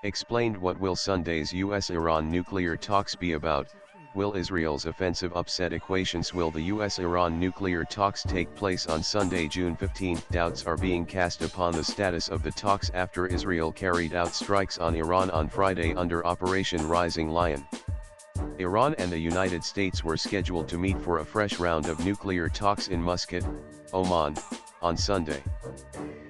explained what will Sunday's US-Iran nuclear talks be about. Will Israel's offensive upset equations? Will the US-Iran nuclear talks take place on Sunday, June 15? Doubts are being cast upon the status of the talks after Israel carried out strikes on Iran on Friday under Operation Rising Lion. Iran and the United States were scheduled to meet for a fresh round of nuclear talks in Muscat, Oman, on Sunday.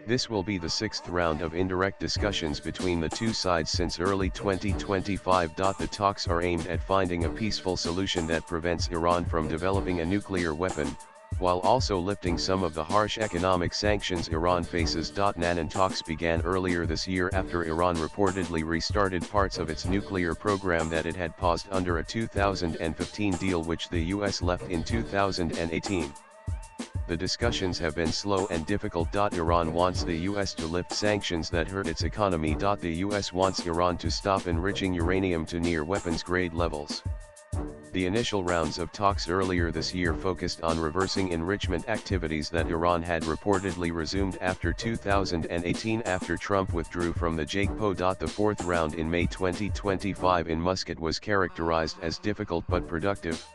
This will be the sixth round of indirect discussions between the two sides since early 2025. The talks are aimed at finding a peaceful solution that prevents Iran from developing a nuclear weapon, while also lifting some of the harsh economic sanctions Iran faces. Nanan talks began earlier this year after Iran reportedly restarted parts of its nuclear program that it had paused under a 2015 deal which the US left in 2018. The discussions have been slow and difficult. Iran wants the US to lift sanctions that hurt its economy. The US wants Iran to stop enriching uranium to near weapons-grade levels. The initial rounds of talks earlier this year focused on reversing enrichment activities that Iran had reportedly resumed after 2018 after Trump withdrew from the JCPOA. The fourth round in May 2025 in Muscat was characterized as difficult but productive.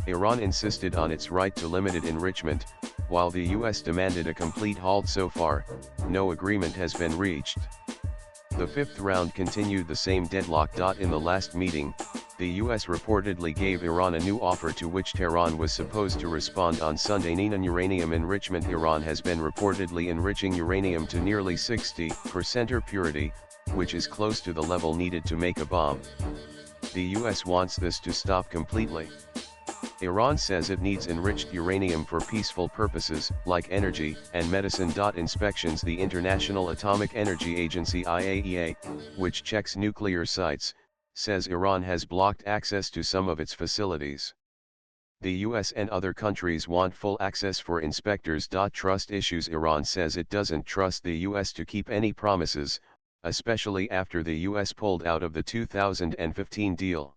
Iran insisted on its right to limited enrichment, while the US demanded a complete halt. So far, no agreement has been reached. The fifth round continued the same deadlock. In the last meeting, the US reportedly gave Iran a new offer to which Tehran was supposed to respond on Sunday. Non-uranium enrichment. Iran has been reportedly enriching uranium to nearly 60% purity, which is close to the level needed to make a bomb. The US wants this to stop completely. Iran says it needs enriched uranium for peaceful purposes, like energy and medicine. Inspections. The International Atomic Energy Agency (IAEA), which checks nuclear sites, says Iran has blocked access to some of its facilities. The US and other countries want full access for inspectors. Trust issues. Iran says it doesn't trust the US to keep any promises, especially after the US pulled out of the 2015 deal.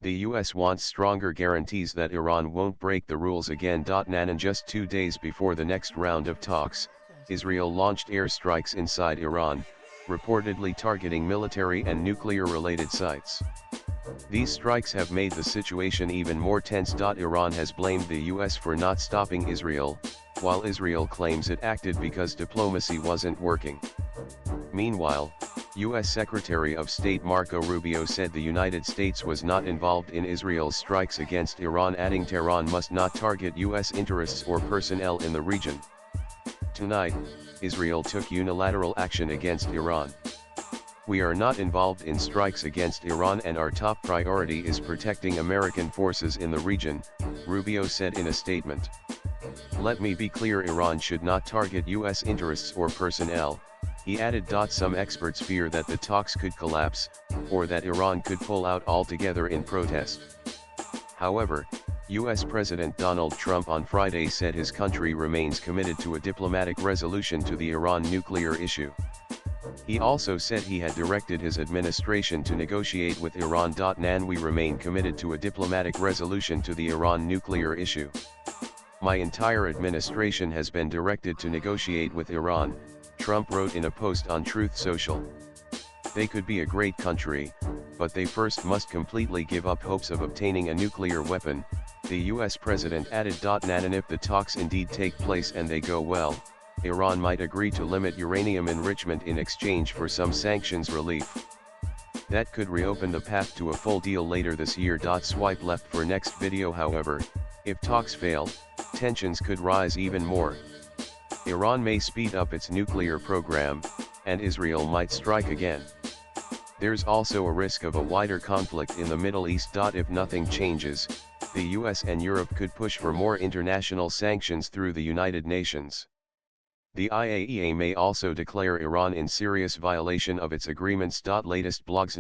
The US wants stronger guarantees that Iran won't break the rules again. Nanan. Just 2 days before the next round of talks, Israel launched airstrikes inside Iran, reportedly targeting military and nuclear-related sites. These strikes have made the situation even more tense. Iran has blamed the US for not stopping Israel, while Israel claims it acted because diplomacy wasn't working. Meanwhile, U.S. Secretary of State Marco Rubio said the United States was not involved in Israel's strikes against Iran, adding Tehran must not target U.S. interests or personnel in the region. Tonight, Israel took unilateral action against Iran. We are not involved in strikes against Iran and our top priority is protecting American forces in the region, Rubio said in a statement. Let me be clear, Iran should not target U.S. interests or personnel, he added. Some experts fear that the talks could collapse, or that Iran could pull out altogether in protest. However, U.S. President Donald Trump on Friday said his country remains committed to a diplomatic resolution to the Iran nuclear issue. He also said he had directed his administration to negotiate with Iran. Nan. We remain committed to a diplomatic resolution to the Iran nuclear issue. My entire administration has been directed to negotiate with Iran, Trump wrote in a post on Truth Social. They could be a great country, but they first must completely give up hopes of obtaining a nuclear weapon, the US president added. Nan. If the talks indeed take place and they go well, Iran might agree to limit uranium enrichment in exchange for some sanctions relief. That could reopen the path to a full deal later this year. Swipe left for next video. However, if talks fail, tensions could rise even more. Iran may speed up its nuclear program, and Israel might strike again. There's also a risk of a wider conflict in the Middle East. If nothing changes, the US and Europe could push for more international sanctions through the United Nations. The IAEA may also declare Iran in serious violation of its agreements. Latest blogs.